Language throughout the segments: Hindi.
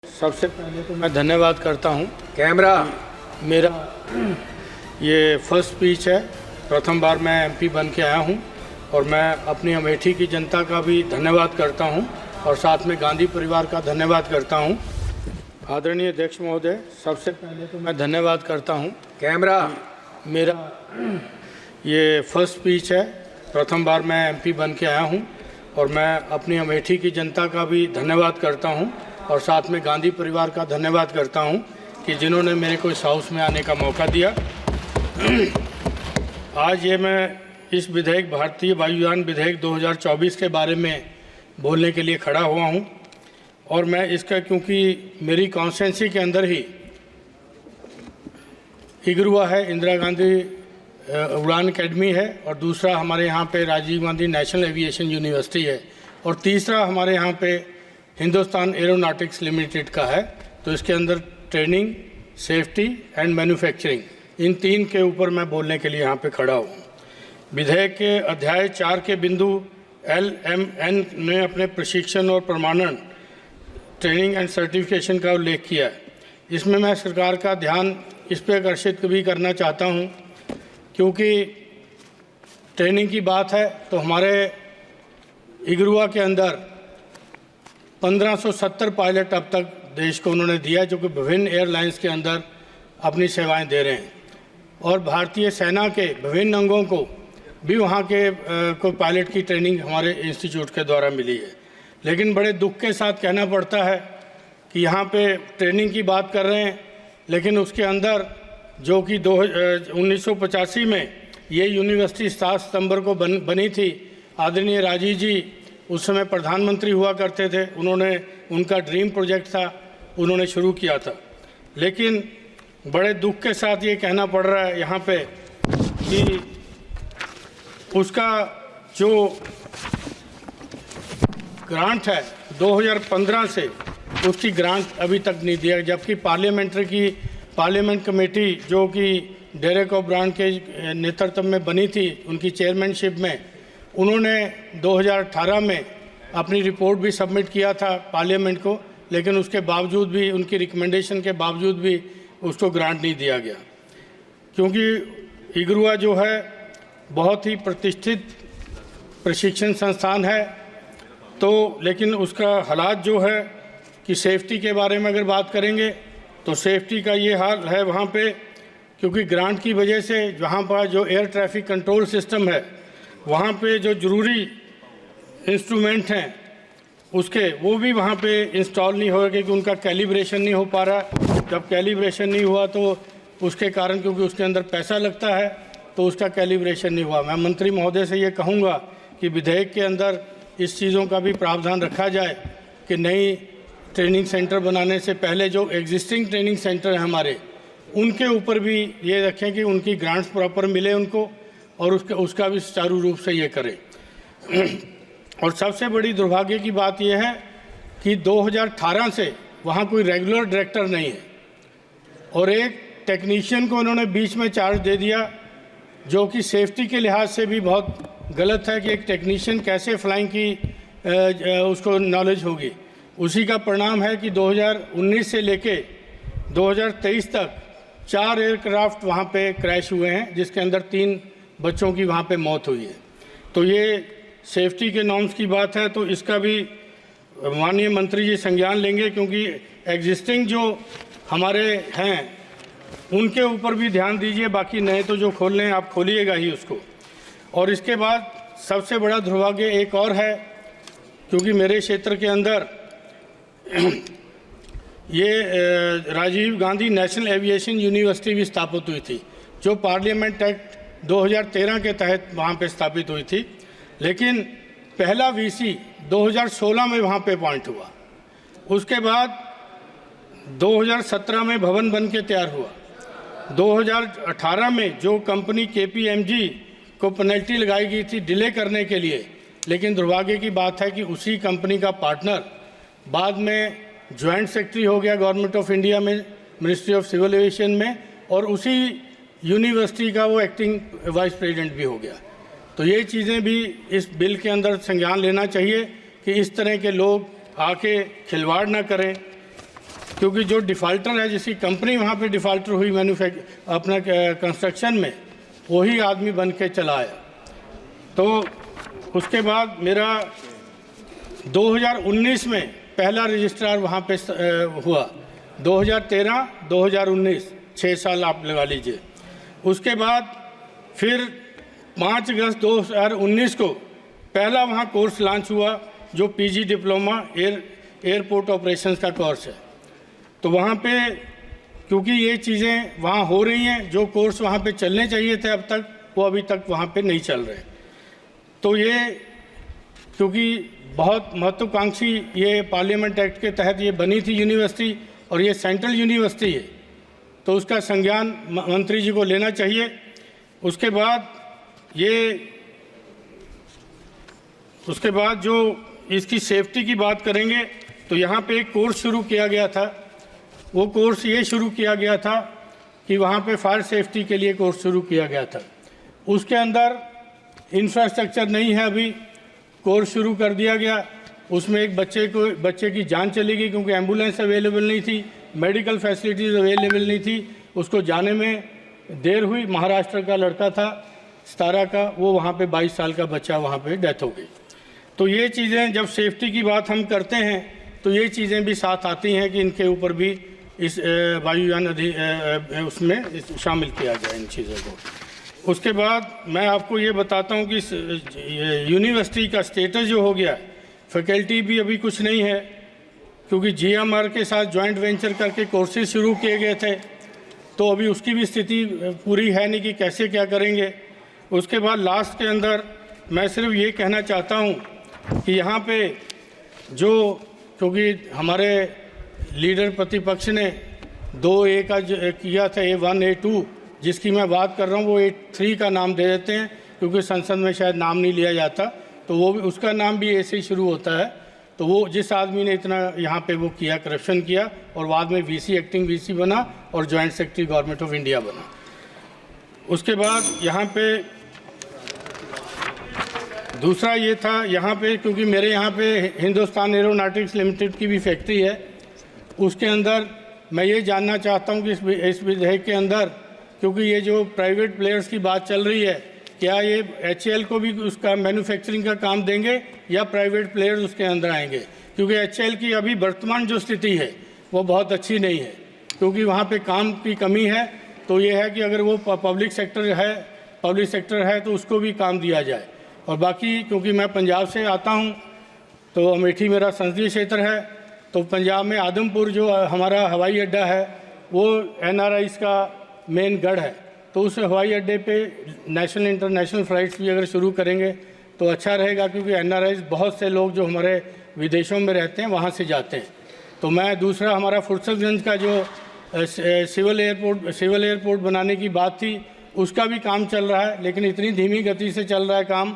सबसे पहले तो मैं धन्यवाद करता हूं। कैमरा मेरा ये फर्स्ट स्पीच है, प्रथम बार मैं एमपी बन के आया हूं और मैं अपनी अमेठी की जनता का भी धन्यवाद करता हूं और साथ में गांधी परिवार का धन्यवाद करता हूं। आदरणीय अध्यक्ष महोदय, सबसे पहले तो मैं धन्यवाद करता हूं। कैमरा मेरा ये फर्स्ट स्पीच है, प्रथम बार मैं एमपी बन के आया हूं और मैं अपनी अमेठी की जनता का भी धन्यवाद करता हूं और साथ में गांधी परिवार का धन्यवाद करता हूं कि जिन्होंने मेरे को इस हाउस में आने का मौका दिया। आज ये मैं इस विधेयक, भारतीय वायुयान विधेयक 2024 के बारे में बोलने के लिए खड़ा हुआ हूं और मैं इसका, क्योंकि मेरी कॉन्स्टिट्यूंसी के अंदर ही इगरुआ है, इंदिरा गांधी उड़ान अकेडमी है, और दूसरा हमारे यहाँ पे Rajiv Gandhi national aviation university है, और तीसरा हमारे यहाँ पे हिंदुस्तान एरोनॉटिक्स लिमिटेड का है। तो इसके अंदर ट्रेनिंग, सेफ्टी एंड मैन्युफैक्चरिंग, इन तीन के ऊपर मैं बोलने के लिए यहाँ पे खड़ा हूँ। विधेयक के अध्याय 4 के बिंदु LMN ने अपने प्रशिक्षण और प्रमाणन, ट्रेनिंग एंड सर्टिफिकेशन का उल्लेख किया है। इसमें मैं सरकार का ध्यान इस पर आकर्षित भी करना चाहता हूँ, क्योंकि ट्रेनिंग की बात है तो हमारे इगरुआ के अंदर 1570 पायलट अब तक देश को उन्होंने दिया, जो कि विभिन्न एयरलाइंस के अंदर अपनी सेवाएं दे रहे हैं, और भारतीय सेना के विभिन्न अंगों को भी वहाँ के को पायलट की ट्रेनिंग हमारे इंस्टीट्यूट के द्वारा मिली है। लेकिन बड़े दुख के साथ कहना पड़ता है कि यहाँ पे ट्रेनिंग की बात कर रहे हैं, लेकिन उसके अंदर जो कि 1985 में ये यूनिवर्सिटी 7 सितंबर को बनी थी। आदरणीय राजीव जी उस समय प्रधानमंत्री हुआ करते थे, उन्होंने, उनका ड्रीम प्रोजेक्ट था, उन्होंने शुरू किया था। लेकिन बड़े दुख के साथ ये कहना पड़ रहा है यहाँ पे कि उसका जो ग्रांट है 2015 से, उसकी ग्रांट अभी तक नहीं दिया, जबकि पार्लियामेंट कमेटी जो कि डेरेक ओब्रायन के नेतृत्व में बनी थी, उनकी चेयरमैनशिप में, उन्होंने 2018 में अपनी रिपोर्ट भी सबमिट किया था पार्लियामेंट को, लेकिन उसके बावजूद भी, उनकी रिकमेंडेशन के बावजूद भी उसको ग्रांट नहीं दिया गया। क्योंकि इगरुआ जो है बहुत ही प्रतिष्ठित प्रशिक्षण संस्थान है, तो लेकिन उसका हालात जो है कि सेफ्टी के बारे में अगर बात करेंगे तो सेफ्टी का ये हाल है वहाँ पे, क्योंकि ग्रांट की वजह से वहाँ पर जो एयर ट्रैफिक कंट्रोल सिस्टम है, वहाँ पे जो ज़रूरी इंस्ट्रूमेंट हैं उसके, वो भी वहाँ पे इंस्टॉल नहीं हो, क्योंकि उनका कैलिब्रेशन नहीं हो पा रहा। जब कैलिब्रेशन नहीं हुआ तो उसके कारण, क्योंकि उसके अंदर पैसा लगता है, तो उसका कैलिब्रेशन नहीं हुआ। मैं मंत्री महोदय से ये कहूँगा कि विधेयक के अंदर इस चीज़ों का भी प्रावधान रखा जाए कि नई ट्रेनिंग सेंटर बनाने से पहले जो एग्जिस्टिंग ट्रेनिंग सेंटर हैं हमारे, उनके ऊपर भी ये रखें कि उनकी ग्रांट्स प्रॉपर मिले उनको, और उसका भी सुचारू रूप से ये करें। और सबसे बड़ी दुर्भाग्य की बात यह है कि 2018 से वहाँ कोई रेगुलर डायरेक्टर नहीं है, और एक टेक्नीशियन को उन्होंने बीच में चार्ज दे दिया, जो कि सेफ्टी के लिहाज से भी बहुत गलत है कि एक टेक्नीशियन कैसे फ्लाइंग की उसको नॉलेज होगी। उसी का परिणाम है कि 2019 से लेके 2023 तक 4 एयरक्राफ्ट वहाँ पे क्रैश हुए हैं, जिसके अंदर 3 बच्चों की वहाँ पे मौत हुई है। तो ये सेफ्टी के नॉर्म्स की बात है, तो इसका भी माननीय मंत्री जी संज्ञान लेंगे, क्योंकि एग्जिस्टिंग जो हमारे हैं उनके ऊपर भी ध्यान दीजिए, बाकी नए तो जो खोलने हैं आप खोलिएगा ही उसको। और इसके बाद सबसे बड़ा दुर्भाग्य एक और है, क्योंकि मेरे क्षेत्र के अंदर ये Rajiv Gandhi national aviation university भी स्थापित हुई थी, जो पार्लियामेंट एक्ट 2013 के तहत वहाँ पे स्थापित हुई थी। लेकिन पहला वीसी 2016 में वहाँ पे अपॉइंट हुआ, उसके बाद 2017 में भवन बन के तैयार हुआ, 2018 में जो कंपनी KPMG को पेनल्टी लगाई गई थी डिले करने के लिए, लेकिन दुर्भाग्य की बात है कि उसी कंपनी का पार्टनर बाद में जॉइंट सेक्रेटरी हो गया गवर्नमेंट ऑफ इंडिया में, मिनिस्ट्री ऑफ सिविल एविएशन में, और उसी यूनिवर्सिटी का वो एक्टिंग वाइस प्रेसिडेंट भी हो गया। तो ये चीज़ें भी इस बिल के अंदर संज्ञान लेना चाहिए कि इस तरह के लोग आके खिलवाड़ ना करें। क्योंकि जो डिफ़ाल्टर है, जिसकी कंपनी वहाँ पे डिफ़ाल्टर हुई अपना कंस्ट्रक्शन में, वही आदमी बन के चला आया। तो उसके बाद मेरा 2019 में पहला रजिस्ट्रार वहाँ पे हुआ, 2013, 2019, 6 साल आप लगा लीजिए। उसके बाद फिर 5 अगस्त 2019 को पहला वहाँ कोर्स लॉन्च हुआ, जो पीजी डिप्लोमा एयरपोर्ट ऑपरेशंस का कोर्स है। तो वहाँ पे क्योंकि ये चीज़ें वहाँ हो रही हैं, जो कोर्स वहाँ पे चलने चाहिए थे अब तक, वो अभी तक वहाँ पे नहीं चल रहे। तो ये क्योंकि बहुत महत्वाकांक्षी ये पार्लियामेंट एक्ट के तहत ये बनी थी यूनिवर्सिटी, और ये सेंट्रल यूनिवर्सिटी है, तो उसका संज्ञान मंत्री जी को लेना चाहिए। उसके बाद जो इसकी सेफ्टी की बात करेंगे, तो यहाँ पे एक कोर्स शुरू किया गया था। वो कोर्स ये शुरू किया गया था कि वहाँ पे फायर सेफ्टी के लिए कोर्स शुरू किया गया था। उसके अंदर इंफ्रास्ट्रक्चर नहीं है, अभी कोर्स शुरू कर दिया गया। उसमें एक बच्चे की जान चली गई, क्योंकि एम्बुलेंस अवेलेबल नहीं थी, मेडिकल फैसिलिटीज़ अवेलेबल नहीं थी, उसको जाने में देर हुई। महाराष्ट्र का लड़का था 17 का, वो वहाँ पे 22 साल का बच्चा, वहाँ पे डेथ हो गई। तो ये चीज़ें जब सेफ्टी की बात हम करते हैं, तो ये चीज़ें भी साथ आती हैं कि इनके ऊपर भी इस वायुयान उसमें शामिल किया जाए इन चीज़ों को। उसके बाद मैं आपको ये बताता हूँ कि यूनिवर्सिटी का स्टेटस जो हो गया, फैकल्टी भी अभी कुछ नहीं है, क्योंकि GMR के साथ जॉइंट वेंचर करके कोर्सेज शुरू किए गए थे, तो अभी उसकी भी स्थिति पूरी है नहीं कि कैसे क्या करेंगे। उसके बाद लास्ट के अंदर मैं सिर्फ ये कहना चाहता हूँ कि यहाँ पे जो, क्योंकि हमारे लीडर प्रतिपक्ष ने 2A का किया था, A1 A2, जिसकी मैं बात कर रहा हूँ, वो A3 का नाम दे देते हैं, क्योंकि संसद में शायद नाम नहीं लिया जाता, तो वो भी, उसका नाम भी A से ही शुरू होता है। तो वो जिस आदमी ने इतना यहाँ पे वो किया, करप्शन किया, और बाद में VC एक्टिंग VC बना और joint secretary government of India बना। उसके बाद यहाँ पे दूसरा ये था, यहाँ पे क्योंकि मेरे यहाँ पे हिंदुस्तान एरोनॉटिक्स लिमिटेड की भी फैक्ट्री है, उसके अंदर मैं ये जानना चाहता हूँ कि इस विधेयक के अंदर, क्योंकि ये जो प्राइवेट प्लेयर्स की बात चल रही है, क्या ये HAL को भी उसका मैन्युफैक्चरिंग का काम देंगे या प्राइवेट प्लेयर्स उसके अंदर आएंगे? क्योंकि HAL की अभी वर्तमान जो स्थिति है वो बहुत अच्छी नहीं है, क्योंकि वहाँ पे काम की कमी है। तो ये है कि अगर वो पब्लिक सेक्टर है तो उसको भी काम दिया जाए। और बाकी क्योंकि मैं पंजाब से आता हूँ, तो अमेठी मेरा संसदीय क्षेत्र है, तो पंजाब में आदमपुर जो हमारा हवाई अड्डा है, वो NRIs का मेन गढ़ है। तो उस हवाई अड्डे पे नेशनल इंटरनेशनल फ़्लाइट्स भी अगर शुरू करेंगे तो अच्छा रहेगा, क्योंकि NRIs बहुत से लोग जो हमारे विदेशों में रहते हैं वहाँ से जाते हैं। तो मैं दूसरा, हमारा फुर्सतगंज का जो सिविल एयरपोर्ट बनाने की बात थी, उसका भी काम चल रहा है, लेकिन इतनी धीमी गति से चल रहा है काम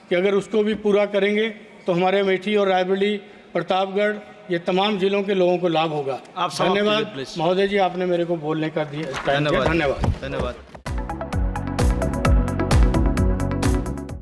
कि अगर उसको भी पूरा करेंगे तो हमारे अमेठी और रायबरेली, प्रतापगढ़, ये तमाम ज़िलों के लोगों को लाभ होगा। धन्यवाद महोदय जी, आपने मेरे को बोलने का दिया। धन्यवाद।